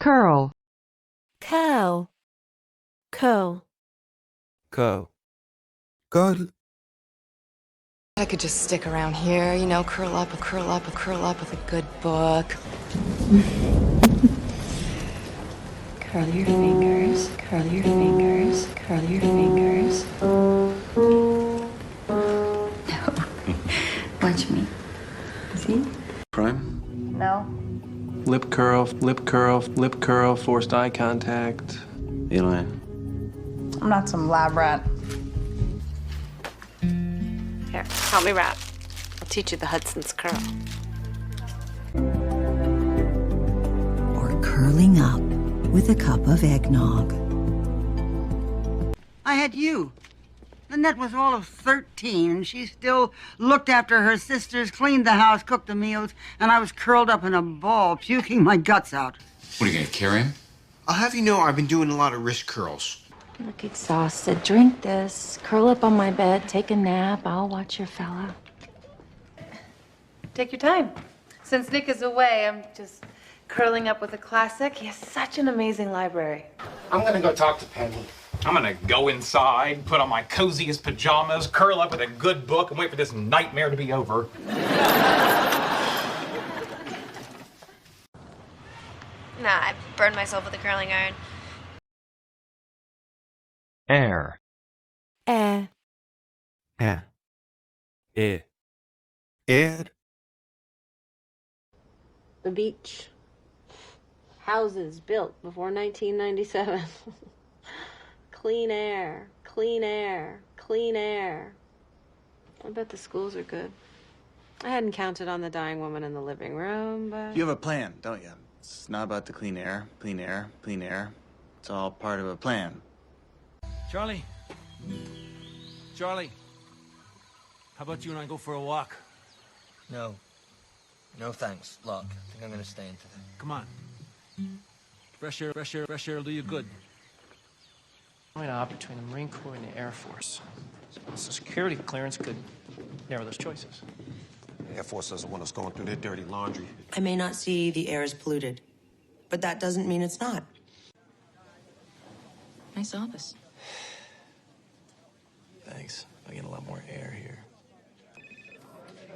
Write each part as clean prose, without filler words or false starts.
curl, curl, curl. Curl. Curl. I could just stick around here, you know, curl up with a good book. Curl your fingers, curl your fingers, curl your fingers. No. Watch me. See? Crime? No. Lip curl, forced eye contact. You lying? I'm not some lab rat. Here, help me wrap. I'll teach you the Hudson's curl. Or curling up with a cup of eggnog. I had you. Lynette was all of 13, and she still looked after her sisters, cleaned the house, cooked the meals, and I was curled up in a ball, puking my guts out. What, are you gonna carry him? I'll have you know I've been doing a lot of wrist curls. You look exhausted. Drink this. Curl up on my bed. Take a nap. I'll watch your fella. Take your time. Since Nick is away, I'm just curling up with a classic. He has such an amazing library. I'm gonna go talk to Penny. I'm gonna go inside, put on my coziest pajamas, curl up with a good book, and wait for this nightmare to be over. Nah, I burned myself with a curling iron. Air. Air. Air. Air. Air. The beach. Houses built before 1997. Clean air, clean air, clean air. I bet the schools are good. I hadn't counted on the dying woman in the living room, but... You have a plan, don't you? It's not about the clean air, clean air, clean air. It's all part of a plan. Charlie? Charlie? How about you and I go for a walk? No. No thanks. Look, I think I'm gonna stay in today. Come on. Fresh air will do you good. Right out between the Marine Corps and the Air Force. So security clearance could narrow those choices. The Air Force doesn't want us going through their dirty laundry. I may not see the air as polluted, but that doesn't mean it's not. Nice office. Thanks. I get a lot more air here.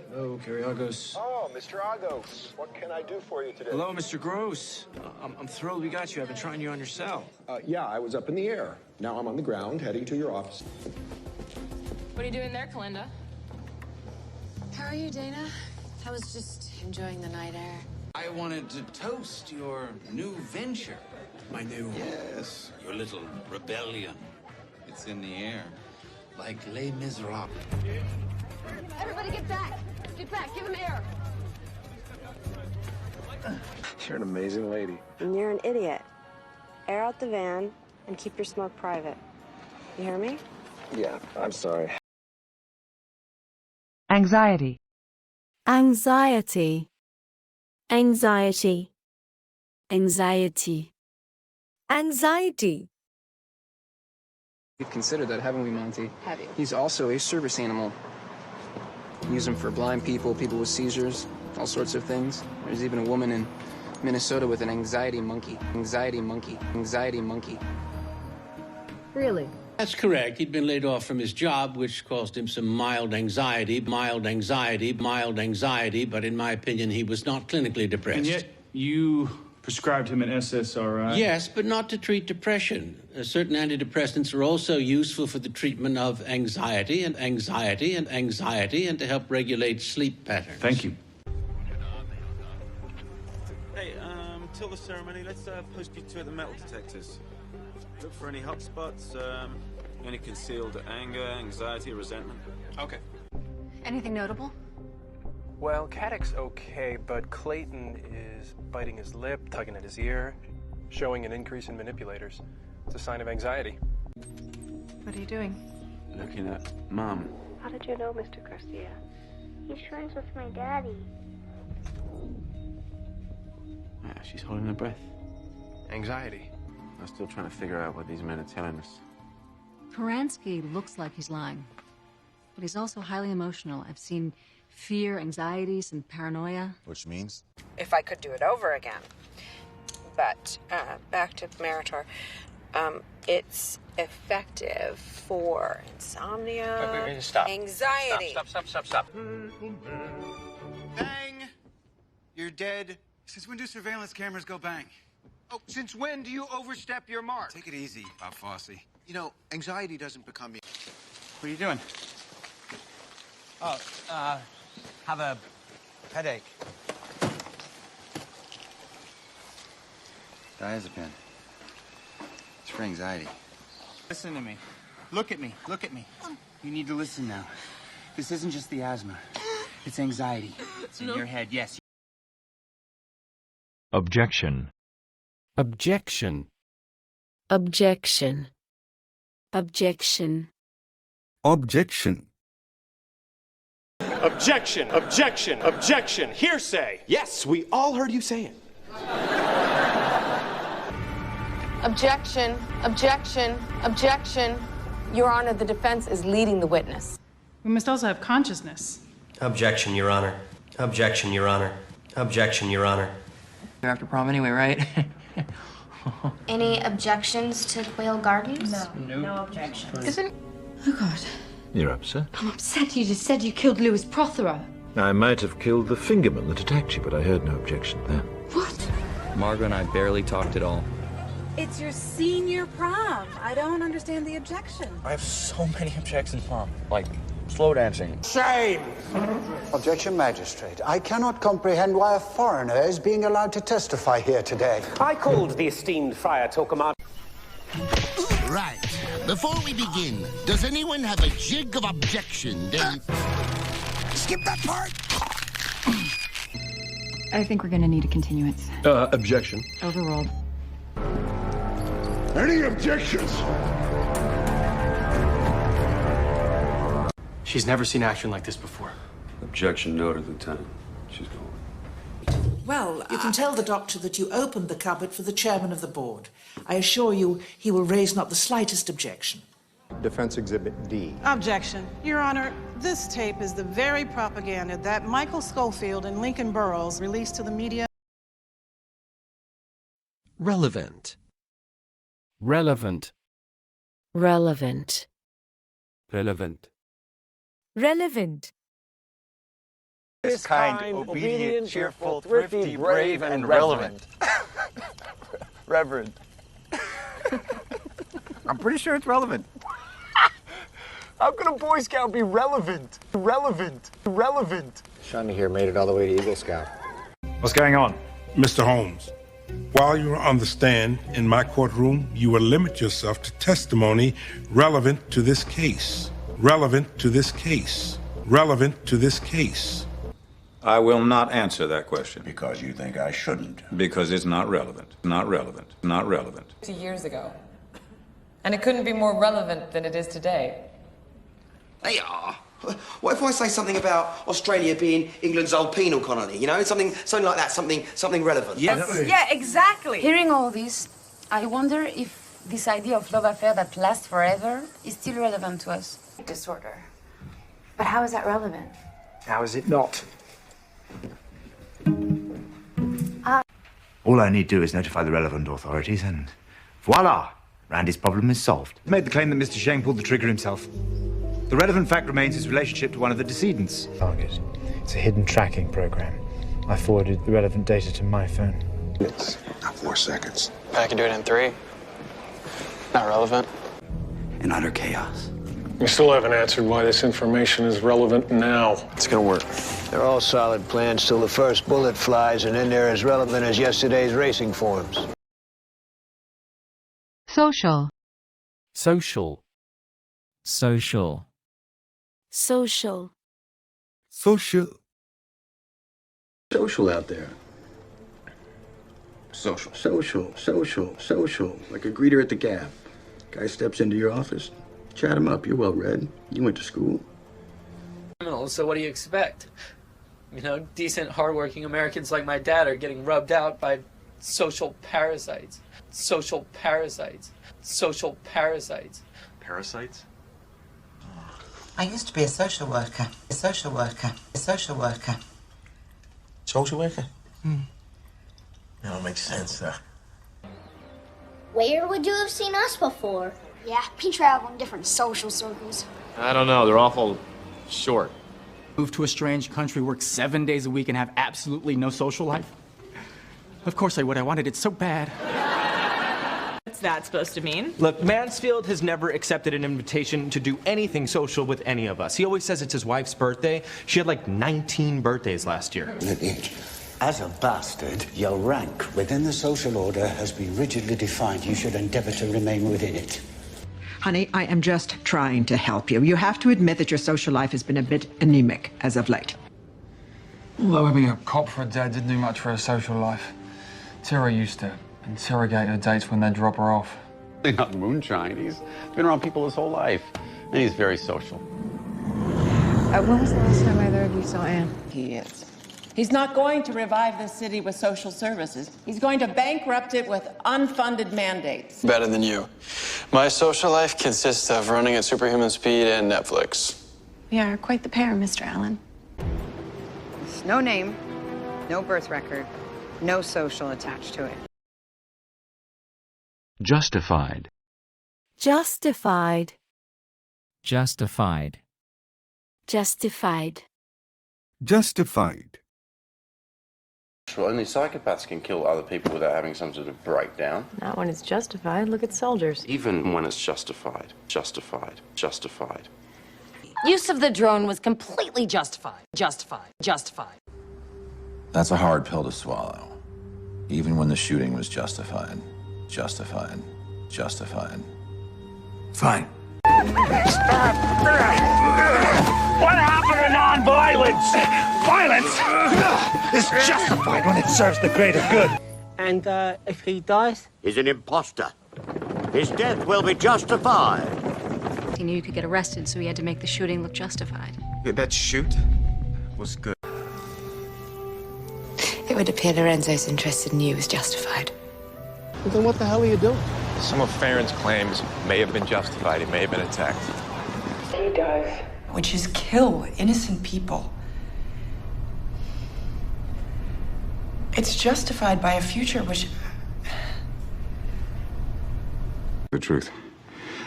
Hello, Kiriagos. Oh, Mr. Agos. What can I do for you today? Hello, Mr. Gross. I'm thrilled we got you. I've been trying you on your cell. Yeah, I was up in the air. Now I'm on the ground, heading to your office. What are you doing there, Kalinda? How are you, Dana? I was just enjoying the night air. I wanted to toast your new venture. My new... Yes, your little rebellion. It's in the air. Like Les Miserables. Everybody get back! Get back, give him air! You're an amazing lady. And you're an idiot. Air out the van and keep your smoke private. You hear me? Yeah, I'm sorry. anxiety, Anxiety. Anxiety. Anxiety. Anxiety. We've considered that, haven't we, Monty? Have you? He's also a service animal. Use him for blind people, people with seizures, all sorts of things. There's even a woman in Minnesota with an anxiety monkey. Anxiety monkey. Anxiety monkey. Really? That's correct. He'd been laid off from his job, which caused him some mild anxiety, but in my opinion, he was not clinically depressed. And yet, you prescribed him an SSRI? Yes, but not to treat depression. Certain antidepressants are also useful for the treatment of anxiety and to help regulate sleep patterns. Thank you. Hey, till the ceremony, let's post you two at the metal detectors. Look for any hot spots, any concealed anger, anxiety, or resentment. Okay. Anything notable? Well, Caddick's okay, but Clayton is biting his lip, tugging at his ear, showing an increase in manipulators. It's a sign of anxiety. What are you doing? Looking at Mom. How did you know, Mr. Garcia? He's friends with my daddy. Yeah, she's holding her breath. Anxiety. I'm still trying to figure out what these men are telling us. Poransky looks like he's lying, but he's also highly emotional. I've seen fear, anxieties, and paranoia. Which means? If I could do it over again, But back to Meritor. It's effective for insomnia, Wait, stop. anxiety. Stop. Bang! You're dead. Since when do surveillance cameras go bang? Oh, since when do you overstep your mark? Take it easy, Bob Fosse. You know, anxiety doesn't become... What are you doing? Oh, have a headache. Diazepam. It's for anxiety. Listen to me. Look at me. Look at me. You need to listen now. This isn't just the asthma. It's anxiety. It's in your head, yes. Objection. Objection. Objection. Objection. Objection. Objection, objection, objection, hearsay. Yes, we all heard you say it. Objection, objection, objection. Your Honor, the defense is leading the witness. We must also have consciousness. Objection, Your Honor. Objection, Your Honor. Objection, Your Honor. You're after prom anyway, right? Any objections to Quail Gardens? No objections. Isn't... Oh, God. You're upset? I'm upset. You just said you killed Louis Prothero. I might have killed the fingerman that attacked you, but I heard no objection then. What? Margot and I barely talked at all. It's your senior prom. I don't understand the objection. I have so many objections, Mom. Like, slow dancing. Shame! Objection, Magistrate. I cannot comprehend why a foreigner is being allowed to testify here today. I called the esteemed Friar Torquemada. Right. Before we begin, does anyone have a jig of objection? Skip that part. I think we're going to need a continuance. Objection. Overruled. Any objections? She's never seen action like this before. Objection noted, Lieutenant. She's going. Well, you can tell the doctor that you opened the cupboard for the chairman of the board. I assure you he will raise not the slightest objection. Defense Exhibit D. Objection. Your Honor, this tape is the very propaganda that Michael Schofield and Lincoln Burrows released to the media. Relevant. Relevant. Relevant. Relevant. Relevant. This kind, obedient, cheerful, thrifty, brave, and relevant. Reverend. I'm pretty sure it's relevant. How can a Boy Scout be relevant? Relevant. Relevant. Shiny here made it all the way to Eagle Scout. What's going on? Mr. Holmes, while you are on the stand in my courtroom, you will limit yourself to testimony relevant to this case. Relevant to this case. Relevant to this case. I will not answer that question. Because you think I shouldn't. Because it's not relevant. Not relevant. Not relevant. 2 years ago. And it couldn't be more relevant than it is today. They are. What if I say something about Australia being England's old penal colony? You know, something like that, something relevant. Yes. Yeah, exactly. Hearing all this, I wonder if this idea of love affair that lasts forever is still relevant to us. Disorder. But how is that relevant? How is it not? All I need to do is notify the relevant authorities and voila! Randy's problem is solved. He made the claim that Mr. Shane pulled the trigger himself. The relevant fact remains his relationship to one of the decedents. Target. It's a hidden tracking program. I forwarded the relevant data to my phone. It's 4 seconds. I can do it in 3. Not relevant. In utter chaos. We still haven't answered why this information is relevant now. It's gonna work. They're all solid plans till the first bullet flies, and then they're as relevant as yesterday's racing forms. Social. Social. Social. Social. Social. Social out there. Social. Like a greeter at the Gap. Guy steps into your office. Chat him up. You're well read. You went to school. So what do you expect? You know, decent, hardworking Americans like my dad are getting rubbed out by social parasites. Social parasites. Social parasites. Parasites? I used to be a social worker. A social worker. A social worker. Social worker? That makes sense. Where would you have seen us before? Yeah, we travel in different social circles. I don't know, they're awful short. Move to a strange country, work 7 days a week, and have absolutely no social life? Of course I would. I wanted it so bad. What's that supposed to mean? Look, Mansfield has never accepted an invitation to do anything social with any of us. He always says it's his wife's birthday. She had like 19 birthdays last year. As a bastard, your rank within the social order has been rigidly defined. You should endeavor to remain within it. Honey, I am just trying to help you. You have to admit that your social life has been a bit anemic as of late. Although being a cop for a dad didn't do much for her social life. Tara used to interrogate her dates when they'd drop her off. He's not moonshine. He's been around people his whole life. And he's very social. When was the last time either of you saw Anne? He is. He's not going to revive this city with social services. He's going to bankrupt it with unfunded mandates. Better than you. My social life consists of running at superhuman speed and Netflix. We are quite the pair, Mr. Allen. No name, no birth record, no social attached to it. Justified. Justified. Justified. Justified. Justified. Only psychopaths can kill other people without having some sort of breakdown. Not when it's justified. Look at soldiers. Even when it's justified. Justified. Justified. Use of the drone was completely justified. Justified. Justified. That's a hard pill to swallow. Even when the shooting was justified. Justified. Justified. Fine. What happened to non-violence? Violence is justified when it serves the greater good. And if he dies? He's an imposter. His death will be justified. He knew you could get arrested, so he had to make the shooting look justified. Yeah, that shoot was good. It would appear Lorenzo's interest in you was justified. Well, then what the hell are you doing? Some of Farron's claims may have been justified. He may have been attacked. He does. Which is kill innocent people. It's justified by a future which... The truth.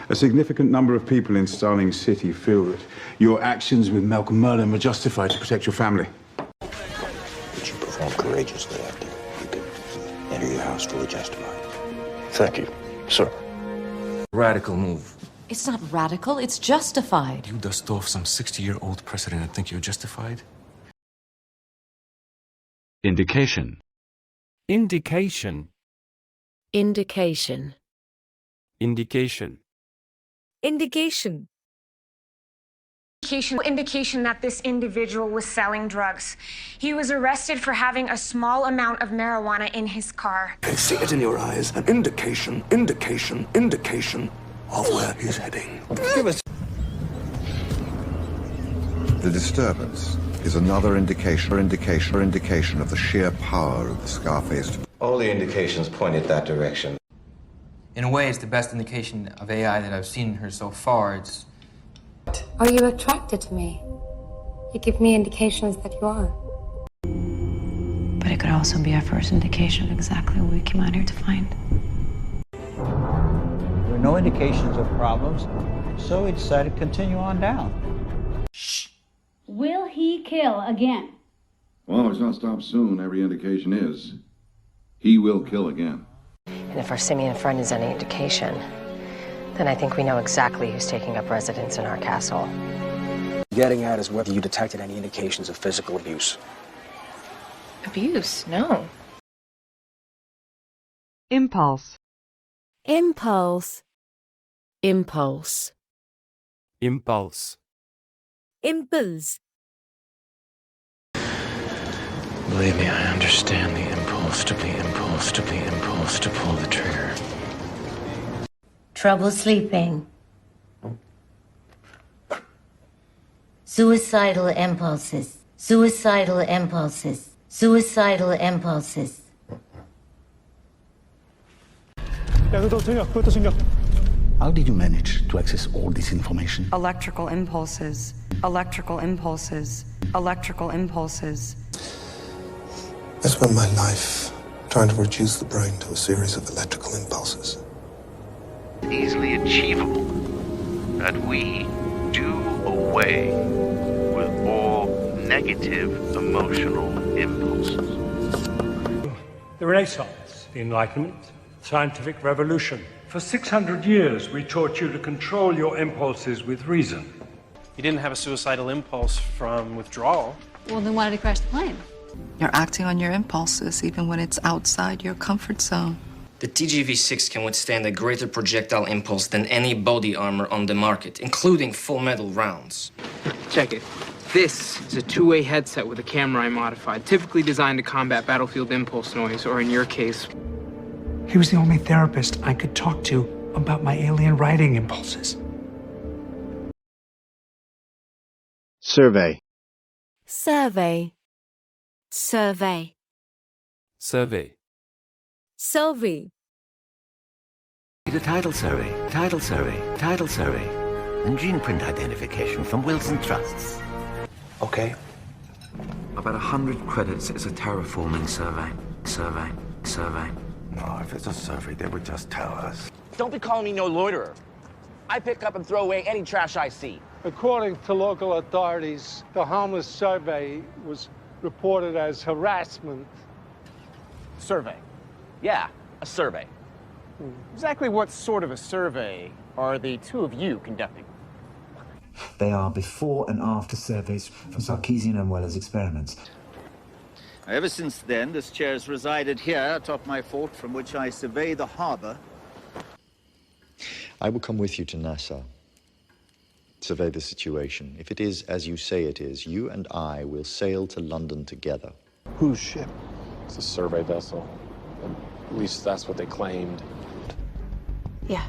A significant number of people in Starling City feel that your actions with Malcolm Merlin were justified to protect your family. But you performed courageously after you could enter your house fully justified. Thank you, sir. Radical move. It's not radical, it's justified. You dust off some 60-year-old precedent and think you're justified? Indication. Indication. Indication. Indication. Indication. Indication that this individual was selling drugs. He was arrested for having a small amount of marijuana in his car. I see it in your eyes. An indication of where he's heading. Give us. The disturbance is another indication of the sheer power of the Scarface. All the indications pointed that direction. In a way, it's the best indication of AI that I've seen in her so far. It's... Are you attracted to me? You give me indications that you are. But it could also be our first indication of exactly what we came out here to find. There were no indications of problems, so we decided to continue on down. Shh. Will he kill again? Well, it's not stopped soon. Every indication is. He will kill again. And if our simian friend is any indication, then I think we know exactly who's taking up residence in our castle. Getting at is whether you detected any indications of physical abuse. Abuse? No. Impulse. Impulse. Impulse. Impulse. Impulse. Believe me, I understand the impulse to pull the trigger. Trouble sleeping. Suicidal impulses. Suicidal impulses. Suicidal impulses. How did you manage to access all this information? Electrical impulses. Electrical impulses. Electrical impulses. I spent my life trying to reduce the brain to a series of electrical impulses. easily achievable that we do away with all negative emotional impulses. The Renaissance, the Enlightenment, scientific revolution. For 600 years, we taught you to control your impulses with reason. You didn't have a suicidal impulse from withdrawal. Well, then why did he crash the plane? You're acting on your impulses even when it's outside your comfort zone. The TGV-6 can withstand a greater projectile impulse than any body armor on the market, including full metal rounds. Check it. This is a two-way headset with a camera I modified, typically designed to combat battlefield impulse noise, or in your case... He was the only therapist I could talk to about my alien writing impulses. Survey. Survey. Survey. Survey. Survey. The title survey, title survey, title survey. And gene print identification from Wilson Trusts. Okay. About 100 credits is a terraforming survey. Survey. No, if it's a survey, they would just tell us. Don't be calling me no loiterer. I pick up and throw away any trash I see. According to local authorities, the homeless survey was reported as harassment. Survey. Yeah, a survey. Exactly what sort of a survey are the two of you conducting? They are before and after surveys from Sarkeesian and Weller's experiments. Ever since then, this chair has resided here atop my fort from which I survey the harbor. I will come with you to Nassau. Survey the situation. If it is as you say it is, you and I will sail to London together. Whose ship? It's a survey vessel. At least that's what they claimed. Yeah.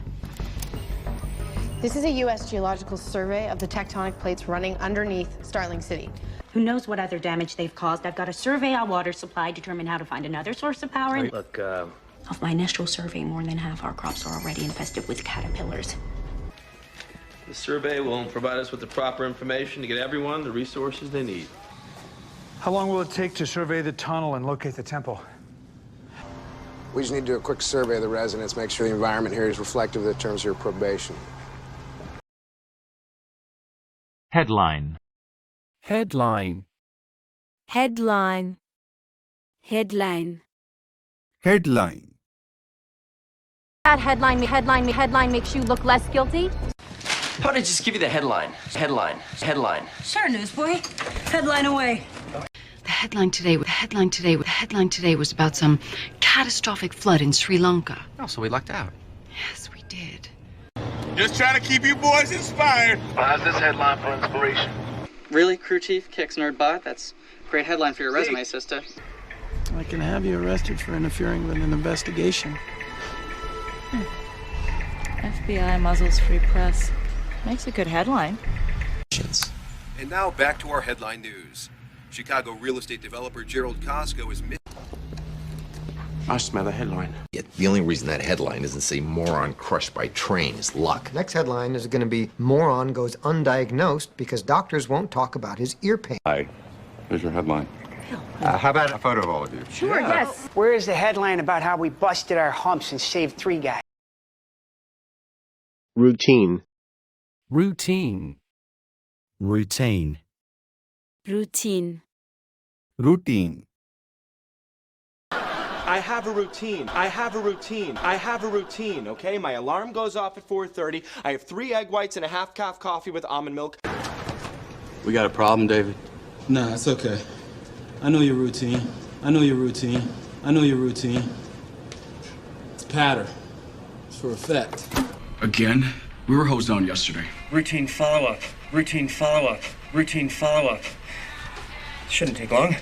This is a U.S. geological survey of the tectonic plates running underneath Starling City. Who knows what other damage they've caused? I've got to survey our water supply, determine how to find another source of power. Look, Of my initial survey, more than half our crops are already infested with caterpillars. The survey will provide us with the proper information to get everyone the resources they need. How long will it take to survey the tunnel and locate the temple? We just need to do a quick survey of the residents, make sure the environment here is reflective of the terms of your probation. Headline. Headline. Headline. Headline. Headline. That headline makes you look less guilty? How about I just give you the headline? Headline. Sure, newsboy. Headline away. The headline today was about some catastrophic flood in Sri Lanka. Oh, so we lucked out. Yes, we did. Just trying to keep you boys inspired. How's this headline for inspiration? Really, crew chief kicks nerdbot? That's a great headline for your resume, sister. I can have you arrested for interfering with an investigation. FBI muzzles free press. Makes a good headline. And now back to our headline news. Chicago real estate developer Gerald Costco is I smell the headline. The only reason that headline doesn't say moron crushed by train is luck. Next headline is going to be moron goes undiagnosed because doctors won't talk about his ear pain. Hi. Here's your headline. How about a photo of all of you? Sure, yes. Where is the headline about how we busted our humps and saved 3 guys? Routine. Routine. Routine. Routine. I have a routine, okay? My alarm goes off at 4:30. I have 3 egg whites and a half-calf coffee with almond milk. We got a problem, David? Nah, it's okay. I know your routine. It's pattern. It's for effect. Again? We were hosed on yesterday. Routine follow-up. Shouldn't take long.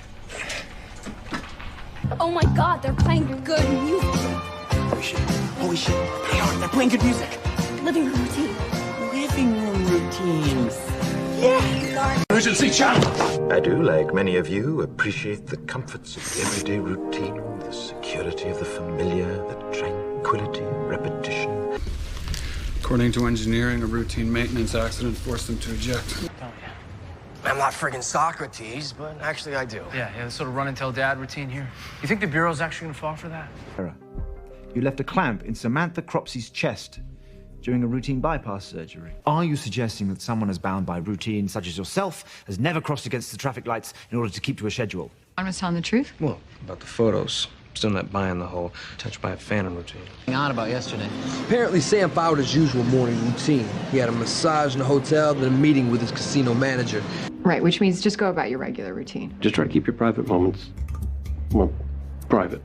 Oh my God, they're playing good music. Holy shit. They're playing good music. Living room routines. Yeah. Emergency channel! I do, like many of you, appreciate the comforts of everyday routine, the security of the familiar, the tranquility of repetition. According to engineering, a routine maintenance accident forced them to eject. I'm not friggin' Socrates, but actually I do. Yeah, the sort of run and tell dad routine here. You think the Bureau's actually gonna fall for that? You left a clamp in Samantha Cropsey's chest. during a routine bypass surgery. Are you suggesting that someone as bound by routine, such as yourself, has never crossed against the traffic lights in order to keep to a schedule? I was telling the truth? Well, about the photos. Still not buying the whole touched by a phantom routine. On about yesterday. Apparently, Sam followed his usual morning routine. He had a massage in the hotel, then a meeting with his casino manager. Right, which means just go about your regular routine. Just try to keep your private moments, well, private.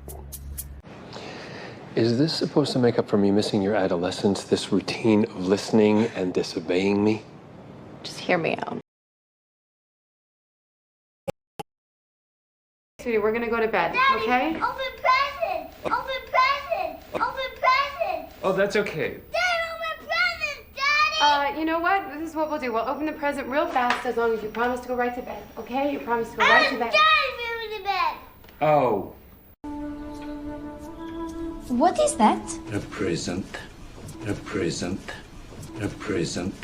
Is this supposed to make up for me missing your adolescence, this routine of listening and disobeying me? Just hear me out. Sweetie, we're gonna go to bed, Daddy, okay? Open presents! Open presents! Open presents! Oh, that's okay. Dad, open presents! Daddy! You know what? This is what we'll do. We'll open the present real fast as long as you promise to go right to bed, okay? You promise to go right to bed. Daddy, move to bed! Oh. What is that? A present. A present. A present.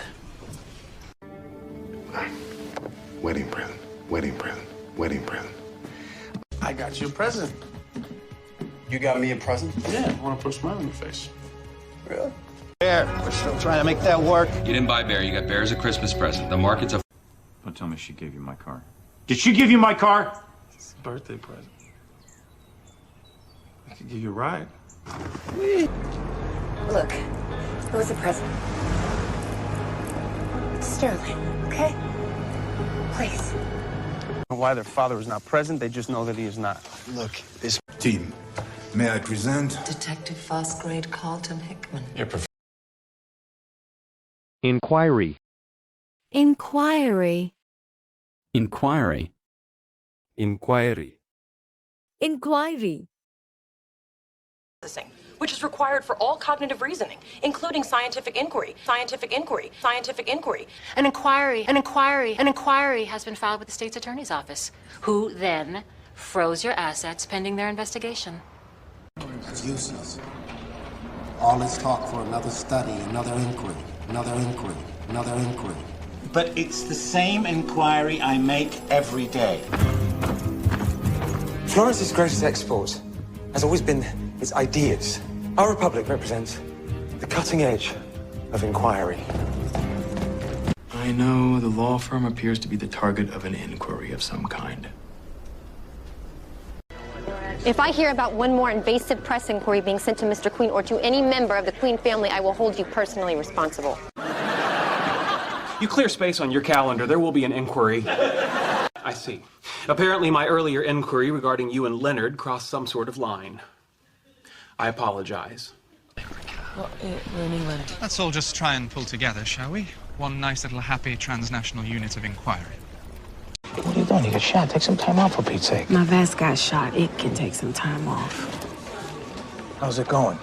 Wedding present. Wedding present. Wedding present. I got you a present. You got me a present? Yeah, I want to put a smile on your face. Really? Bear, we're still trying to make that work. You didn't buy Bear, you got Bear as a Christmas present. The market's a... Don't tell me she gave you my car. Did she give you my car? It's a birthday present. I could give you a ride. Look, it was a present. Sterling, okay? Please. Why their father was not present, they just know that he is not. Look, this team. May I present? Detective First Grade Carlton Hickman. Inquiry. Inquiry. Inquiry. Inquiry. Inquiry. Which is required for all cognitive reasoning, including scientific inquiry, scientific inquiry, scientific inquiry. An inquiry has been filed with the state's attorney's office, who then froze your assets pending their investigation. It's useless. All this talk for another study, another inquiry, another inquiry, another inquiry. But it's the same inquiry I make every day. Florence's greatest export has always been its ideas. Our republic represents the cutting edge of inquiry. I know the law firm appears to be the target of an inquiry of some kind. If I hear about one more invasive press inquiry being sent to Mr. Queen or to any member of the Queen family, I will hold you personally responsible. You clear space on your calendar. There will be an inquiry. I see. Apparently, my earlier inquiry regarding you and Leonard crossed some sort of line. I apologize. Let's all just try and pull together, shall we? One nice little happy transnational unit of inquiry. What are you doing? You got shot. Take some time off, for Pete's sake. My vest got shot. It can take some time off. How's it going?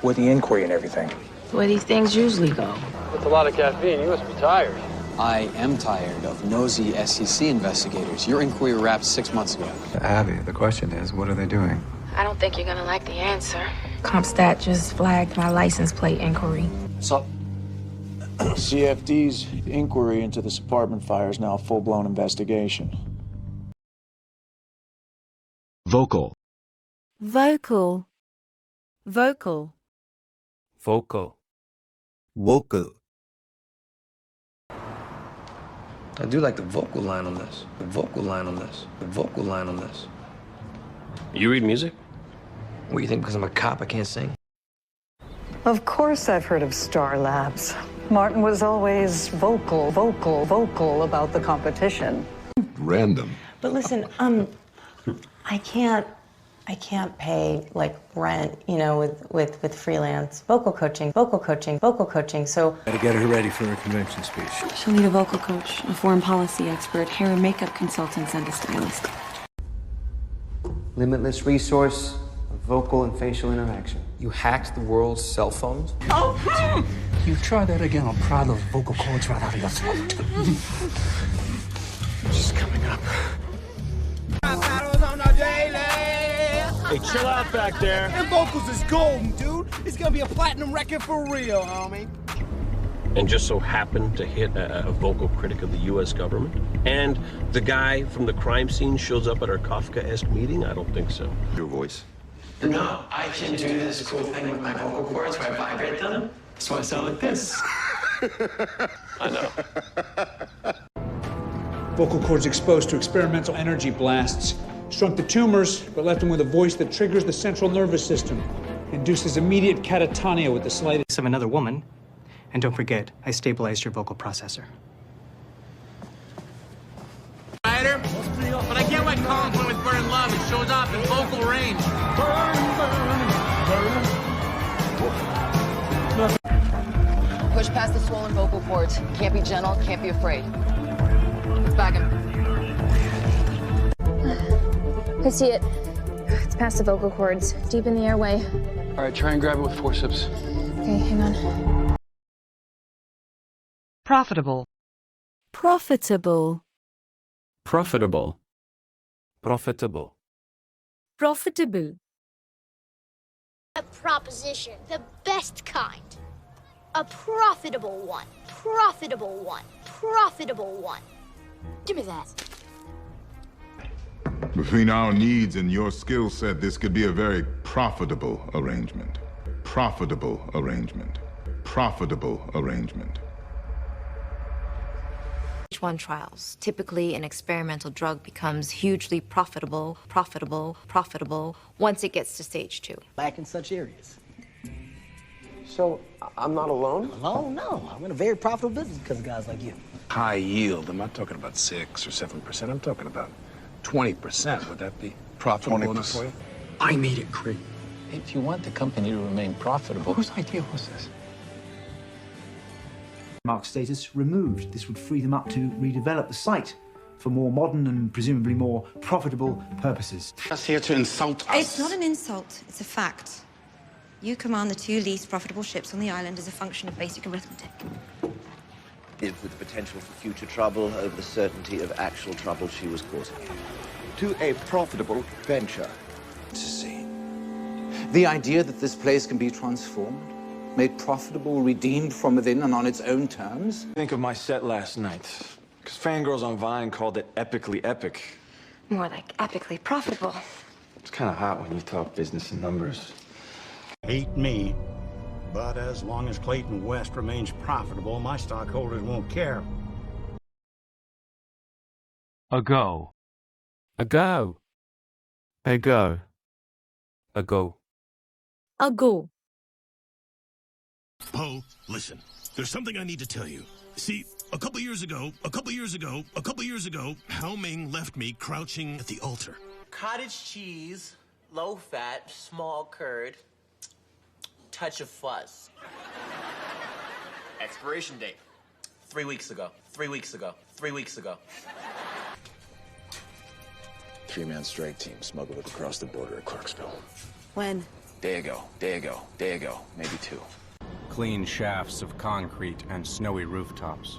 With the inquiry and everything? The way these things usually go. That's a lot of caffeine. You must be tired. I am tired of nosy SEC investigators. Your inquiry wrapped 6 months ago. Abby, the question is, what are they doing? I don't think you're gonna like the answer. CompStat just flagged my license plate inquiry. So, CFD's inquiry into this apartment fire is now a full-blown investigation. Vocal. Vocal. Vocal. Vocal. Vocal. I do like the vocal line on this. The vocal line on this. The vocal line on this. You read music? What, you think because I'm a cop I can't sing? Of course I've heard of Star Labs. Martin was always vocal about the competition. Random. But listen, I can't pay like rent, you know, with freelance vocal coaching. So Gotta get her ready for her convention speech. She'll need a vocal coach, a foreign policy expert, hair and makeup consultants, and a stylist. Limitless resource of vocal and facial interaction. You hacked the world's cell phones? Oh! You try that again, I'll pry those vocal cords right out of your throat. Just coming up. Hey, chill out back there. Them vocals is golden, dude. It's gonna be a platinum record for real, homie. And just so happened to hit a vocal critic of the U.S. government? And the guy from the crime scene shows up at our Kafka-esque meeting? I don't think so. Your voice. No, I can do this cool thing with my vocal cords where I vibrate them. That's why I sound like this. I know. Vocal cords exposed to experimental energy blasts shrunk the tumors, but left them with a voice that triggers the central nervous system, induces immediate catatonia with the slightest of another woman. And don't forget, I stabilized your vocal processor. But I get why Collins went with Burn Love. It shows off in vocal range. Push past the swollen vocal cords. Can't be gentle, can't be afraid. Let's back him. I see it. It's past the vocal cords, deep in the airway. All right, try and grab it with forceps. Okay, hang on. Profitable. Profitable. Profitable. Profitable. Profitable. A proposition, the best kind. A profitable one. Profitable one. Profitable one. Give me that. Between our needs and your skill set, this could be a very profitable arrangement. Profitable arrangement. Profitable arrangement. H1 trials. Typically, an experimental drug becomes hugely profitable once it gets to stage 2. Back in such areas. So, I'm not alone? Alone? No. I'm in a very profitable business because of guys like you. High yield. I'm not talking about 6 or 7%. I'm talking about 20%. Would that be profitable enough for you? I made it great. If you want the company to remain profitable... Whose idea was this? Mark status removed. This would free them up to redevelop the site for more modern and presumably more profitable purposes. Just here to insult us. It's not an insult, it's a fact. You command the 2 least profitable ships on the island as a function of basic arithmetic. With the potential for future trouble over the certainty of actual trouble she was causing. To a profitable venture. To see. The idea that this place can be transformed, made profitable, redeemed from within and on its own terms. Think of my set last night. Because fangirls on Vine called it epically epic. More like epically profitable. It's kind of hot when you talk business and numbers. Hate me. But as long as Clayton West remains profitable, my stockholders won't care. Ago. Ago. Ago. Ago. Ago. Poe, listen. There's something I need to tell you. See, a couple years ago, Hao Ming left me crouching at the altar. Cottage cheese, low fat, small curd, touch of fuzz. Expiration date. 3 weeks ago. 3 weeks ago. 3 weeks ago. 3-man strike team smuggled it across the border at Clarksville. When? Day ago. Maybe 2. Clean shafts of concrete and snowy rooftops.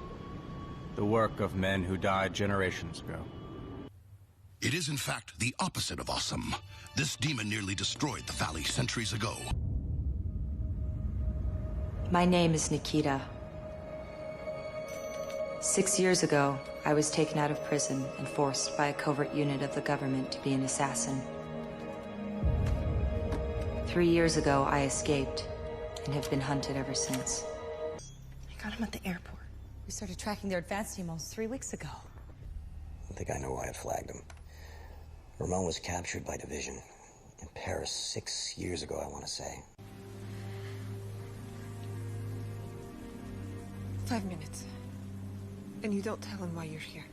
The work of men who died generations ago. It is, in fact, the opposite of awesome. This demon nearly destroyed the valley centuries ago. My name is Nikita. 6 years ago, I was taken out of prison and forced by a covert unit of the government to be an assassin. 3 years ago, I escaped and have been hunted ever since. I got him at the airport. We started tracking their advance team almost 3 weeks ago. I think I know why I flagged him. Ramon was captured by Division in Paris 6 years ago, I want to say. 5 minutes. And you don't tell him why you're here.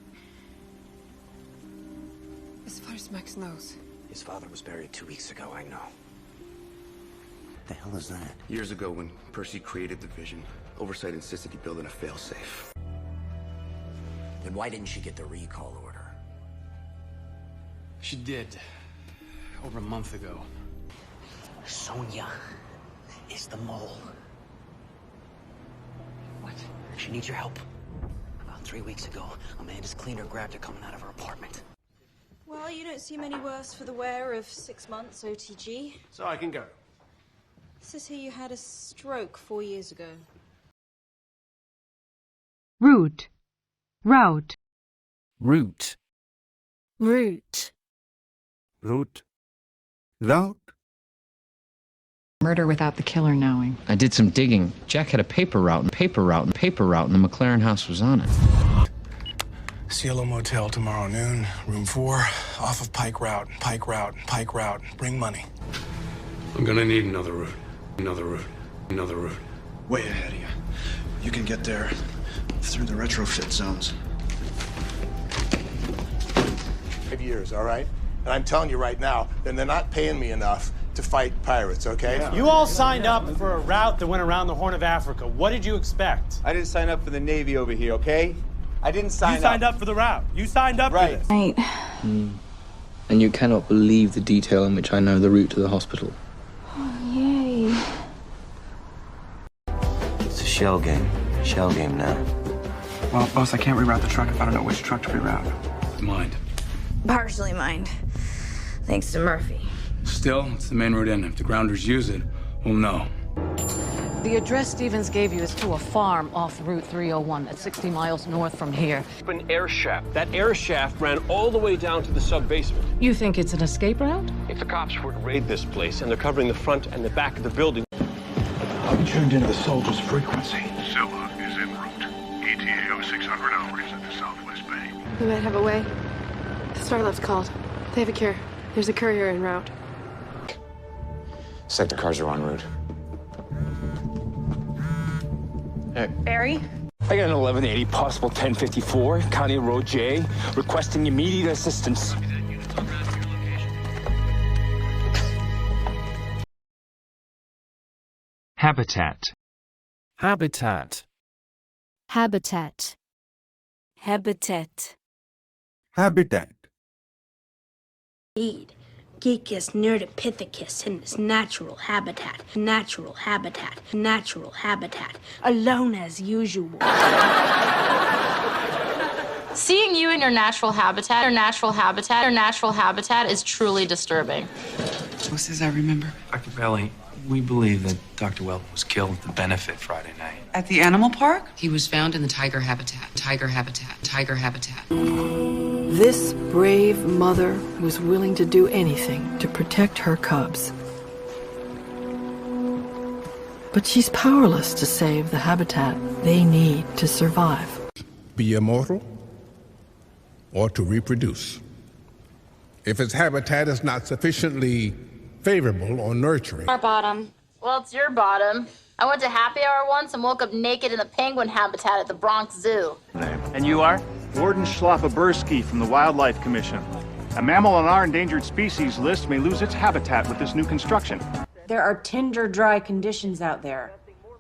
As far as Max knows. His father was buried 2 weeks ago, I know. The hell is that? Years ago, when Percy created Division, Oversight insisted he build in a failsafe. Then why didn't she get the recall order? She did. Over a month ago. Sonia is the mole. What? She needs your help. About 3 weeks ago, Amanda's cleaner grabbed her coming out of her apartment. Well, you don't seem any worse for the wear of 6 months OTG. So I can go. It says here you had a stroke 4 years ago. Route. Route. Route. Route. Route. Route. Murder without the killer knowing. I did some digging. Jack had a paper route, and the McLaren house was on it. Cielo Motel tomorrow noon, room 4, off of Pike Route. Bring money. I'm gonna need another route. Way ahead of you. You can get there through the retrofit zones. 5 years, all right? And I'm telling you right now, then they're not paying me enough to fight pirates, okay? Yeah. You all signed up for a route that went around the Horn of Africa. What did you expect? I didn't sign up for the Navy over here, okay? I didn't sign up. You signed up for the route. You signed up for this. Right. And you cannot believe the detail in which I know the route to the hospital. Oh, yay. It's a shell game. Shell game now. Well, boss, I can't reroute the truck if I don't know which truck to reroute. Mind. Partially mined. Thanks to Murphy. Still, it's the main route in. If the grounders use it, we'll know. The address Stevens gave you is to a farm off Route 301 that's 60 miles north from here. An air shaft. That air shaft ran all the way down to the sub-basement. You think it's an escape route? If the cops were to raid this place and they're covering the front and the back of the building... I've tuned into the soldiers' frequency. Silva is en route. ETA of 600 hours at the Southwest Bay. We might have a way. Starleft's called. They have a cure. There's a courier en route. Sector cars are en route. Hey. Barry? I got an 1180, possible 1054, County Road J, requesting immediate assistance. Habitat. Habitat. Habitat. Habitat. Habitat. Geekus nerdipithecus in its natural habitat, alone as usual. Seeing you in your natural habitat is truly disturbing. Who says I remember? Dr. Belli, we believe that Dr. Welp was killed at the benefit Friday night. At the animal park? He was found in the tiger habitat. This brave mother was willing to do anything to protect her cubs. But she's powerless to save the habitat they need to survive. Be immortal or to reproduce. If its habitat is not sufficiently favorable or nurturing. Our bottom. Well, it's your bottom. I went to happy hour once and woke up naked in the penguin habitat at the Bronx Zoo. And you are? Warden Schlappabursky from the Wildlife Commission. A mammal on our endangered species list may lose its habitat with this new construction. There are tinder dry conditions out there.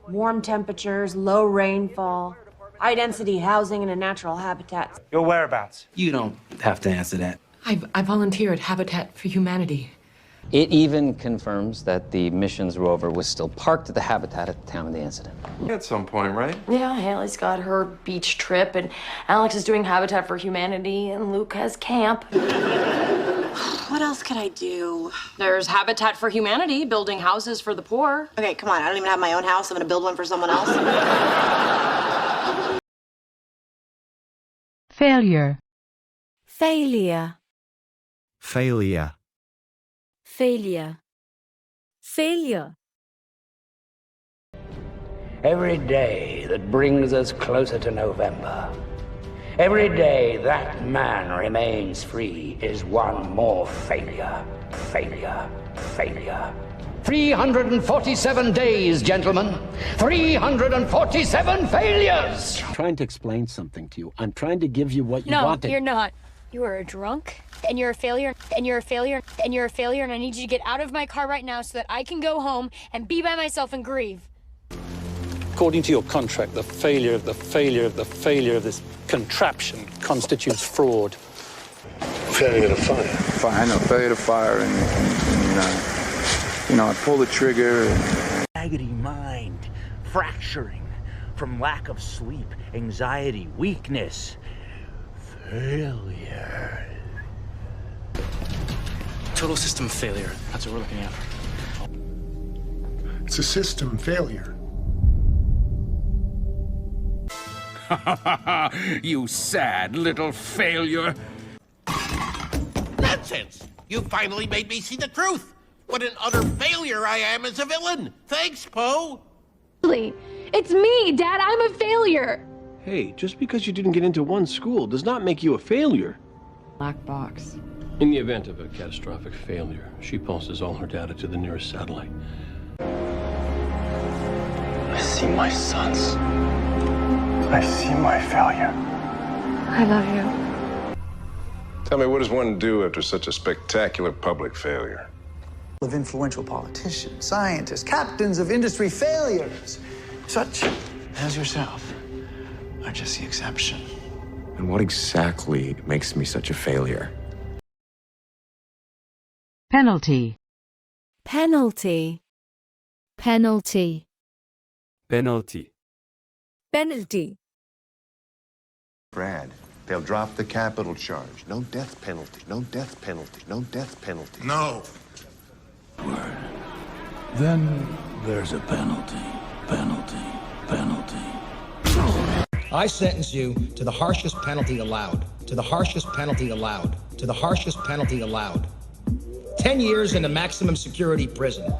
Warm temperatures, low rainfall, high density housing in a natural habitat. Your whereabouts? You don't have to answer that. I volunteer at Habitat for Humanity. It even confirms that the missions rover was still parked at the habitat at the time of the incident. At some point, right? Yeah, Haley's got her beach trip, and Alex is doing Habitat for Humanity, and Luke has camp. What else could I do? There's Habitat for Humanity, building houses for the poor. Okay, come on, I don't even have my own house. I'm gonna build one for someone else. Failure. Failure. Failure. Failure. Failure. Every day that brings us closer to November, every day that man remains free is one more failure. 347 days, gentlemen. 347 failures! I'm trying to explain something to you. I'm trying to give you what you wanted. No, you're not. You are a drunk, and you're a failure, and you're a failure, and you're a failure, and I need you to get out of my car right now so that I can go home and be by myself and grieve. According to your contract, the failure of this contraption constitutes fraud. Failure to fire. I know, failure to fire, and I pull the trigger. Raggedy mind, fracturing from lack of sleep, anxiety, weakness. Failure. Total system failure. That's what we're looking at. It's a system failure. You sad little failure. Nonsense! You finally made me see the truth. What an utter failure I am as a villain. Thanks, Poe. It's me, Dad. I'm a failure. Hey, just because you didn't get into one school does not make you a failure. Black box. In the event of a catastrophic failure, she passes all her data to the nearest satellite. I see my sons. I see my failure. I love you. Tell me, what does one do after such a spectacular public failure? Of influential politicians, scientists, captains of industry, failures. Such as yourself are just the exception. And what exactly makes me such a failure? Penalty. Penalty. Penalty. Penalty. Penalty. Brad, they'll drop the capital charge. No death penalty, no death penalty, no death penalty. No. Then there's a penalty. I sentence you to the harshest penalty allowed. To the harshest penalty allowed. To the harshest penalty allowed. 10 years in a maximum security prison.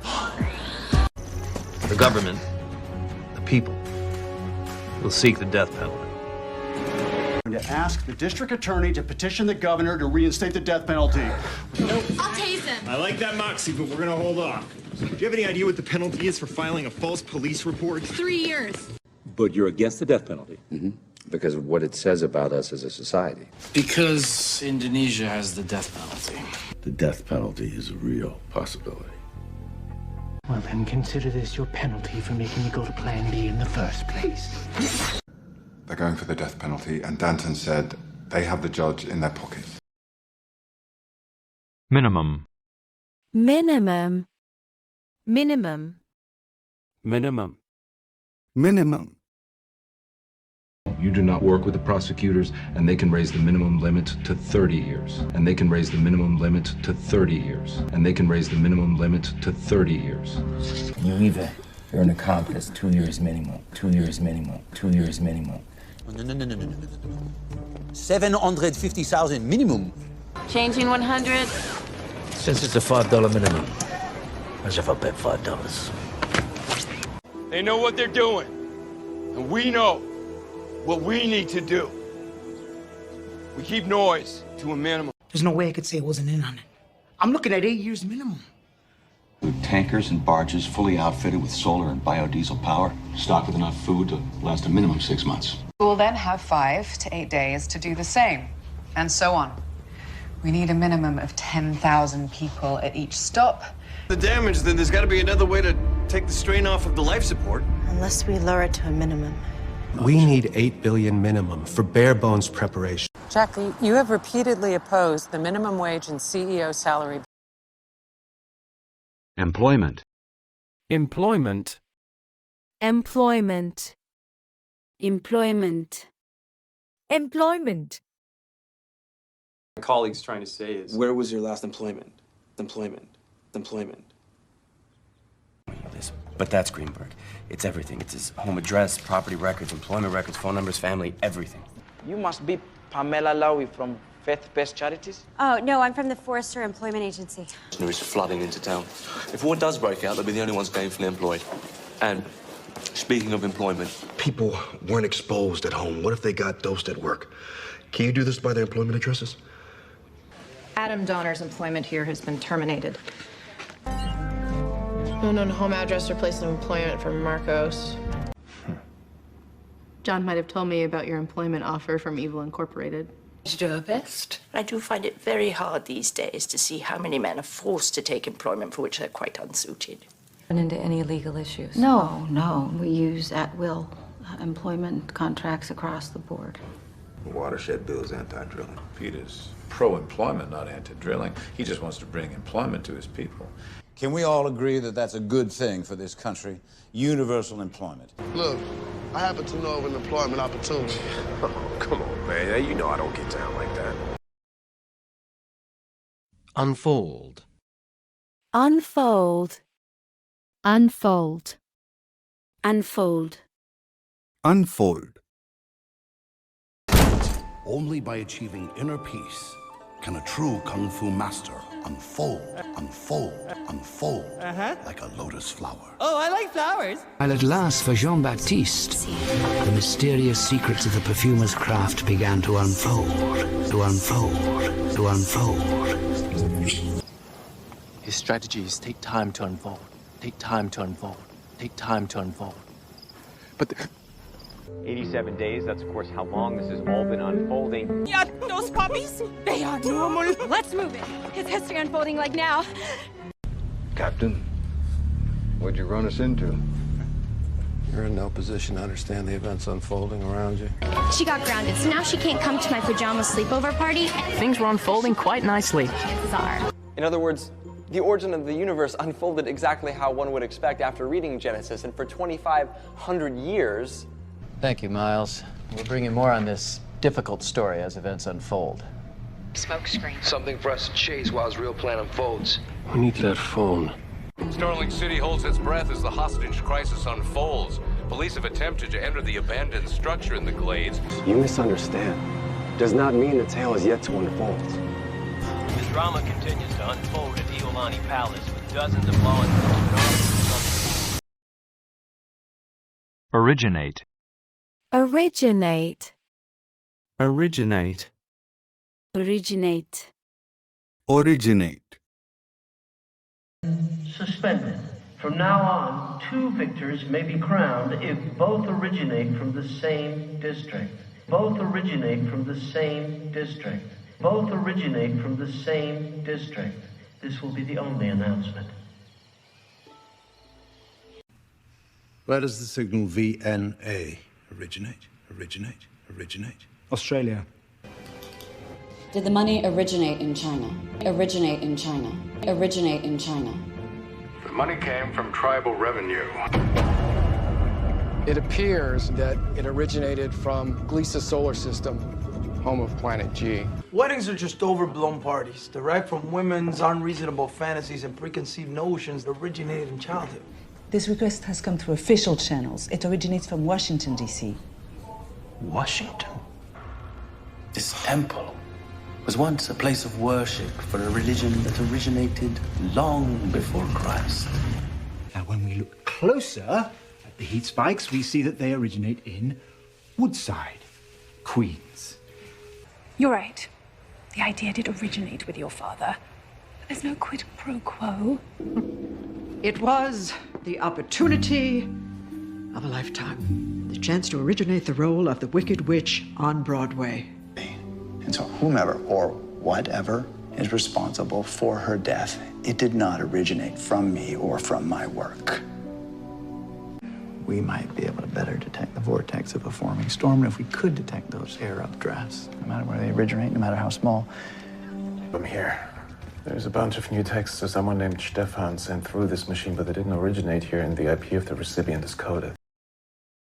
The government, the people, will seek the death penalty. I'm going to ask the district attorney to petition the governor to reinstate the death penalty. I'll tase him. I like that moxie, but we're going to hold off. Do you have any idea what the penalty is for filing a false police report? 3 years. But you're against the death penalty? Mm-hmm. Because of what it says about us as a society. Because Indonesia has the death penalty. The death penalty is a real possibility. Well, then consider this your penalty for making me go to Plan B in the first place. They're going for the death penalty, and Danton said they have the judge in their pocket. Minimum. Minimum. Minimum. Minimum. Minimum. You do not work with the prosecutors, and they can raise the minimum limit to 30 years. And they can raise the minimum limit to 30 years. And they can raise the minimum limit to 30 years. You either you're an accomplice, 2 years minimum, 2 years minimum, 2 years minimum. No. 750,000 minimum. Changing 100. Since it's a $5 minimum, as if I bet $5. They know what they're doing. And we know what we need to do. We keep noise to a minimum. There's no way I could say it wasn't in on it. I'm looking at 8 years minimum. With tankers and barges fully outfitted with solar and biodiesel power, stocked with enough food to last a minimum 6 months. We'll then have 5 to 8 days to do the same, and so on. We need a minimum of 10,000 people at each stop. The damage, then there's got to be another way to take the strain off of the life support. Unless we lower it to a minimum. We need 8 billion minimum for bare bones preparation. Jackie, you have repeatedly opposed the minimum wage and CEO salary. Employment. Employment. Employment. Employment. Employment. My colleague's trying to say is, where was your last employment? Employment. But that's Greenberg. It's everything. It's his home address, property records, employment records, phone numbers, family, everything. You must be Pamela Lowy from Faith Best Charities? Oh, no, I'm from the Forrester Employment Agency. Is flooding into town. If war does break out, they'll be the only ones gainfully employed. And speaking of employment, people weren't exposed at home. What if they got dosed at work? Can you do this by their employment addresses? Adam Donner's employment here has been terminated. No known home address or place of employment for Marcos. John might have told me about your employment offer from Evil Incorporated. To do our best. I do find it very hard these days to see how many men are forced to take employment for which they're quite unsuited. Run into any legal issues? No. We use at-will employment contracts across the board. The watershed bill is anti-drilling. Peter's pro-employment, not anti-drilling. He just wants to bring employment to his people. Can we all agree that that's a good thing for this country? Universal employment. Look, I happen to know of an employment opportunity. Oh, come on, man. You know I don't get down like that. Unfold. Unfold. Unfold. Unfold. Unfold. Only by achieving inner peace can a true kung fu master unfold like a lotus flower. Oh, I like flowers. While at last for Jean-Baptiste, the mysterious secrets of the perfumer's craft began to unfold. His strategies take time to unfold. But 87 days, that's of course how long this has all been unfolding. Yeah, those puppies, they are normal. Let's move it. It's history unfolding like now. Captain, what'd you run us into? You're in no position to understand the events unfolding around you. She got grounded, so now she can't come to my pajama sleepover party. Things were unfolding quite nicely. Bizarre. In other words, the origin of the universe unfolded exactly how one would expect after reading Genesis, and for 2,500 years... Thank you, Miles. We'll bring you more on this difficult story as events unfold. Smoke screen. Something for us to chase while his real plan unfolds. Who needs that phone? Starling City holds its breath as the hostage crisis unfolds. Police have attempted to enter the abandoned structure in the Glades. You misunderstand. Does not mean the tale is yet to unfold. The drama continues to unfold at Iolani Palace with dozens of law enforcement officers. Originate. Originate. Originate. Originate. Originate. Suspended. From now on, 2 victors may be crowned if both originate from the same district. Both originate from the same district. Both originate from the same district. This will be the only announcement. Where does the signal VNA originate? Australia. Did the money originate in China? Originate in China. Originate in China. The money came from tribal revenue. It appears that it originated from Gliese solar system, home of planet G. Weddings are just overblown parties, derived from women's unreasonable fantasies and preconceived notions that originated in childhood. This request has come through official channels. It originates from Washington, D.C. Washington? This temple was once a place of worship for a religion that originated long before Christ. Now, when we look closer at the heat spikes, we see that they originate in Woodside, Queens. You're right. The idea did originate with your father. But there's no quid pro quo. It was the opportunity of a lifetime. The chance to originate the role of the Wicked Witch on Broadway. And so whomever or whatever is responsible for her death, it did not originate from me or from my work. We might be able to better detect the vortex of a forming storm, and if we could detect those air updrafts, no matter where they originate, no matter how small. I'm here. There's a bunch of new texts that someone named Stefan sent through this machine, but they didn't originate here, and the IP of the recipient is coded.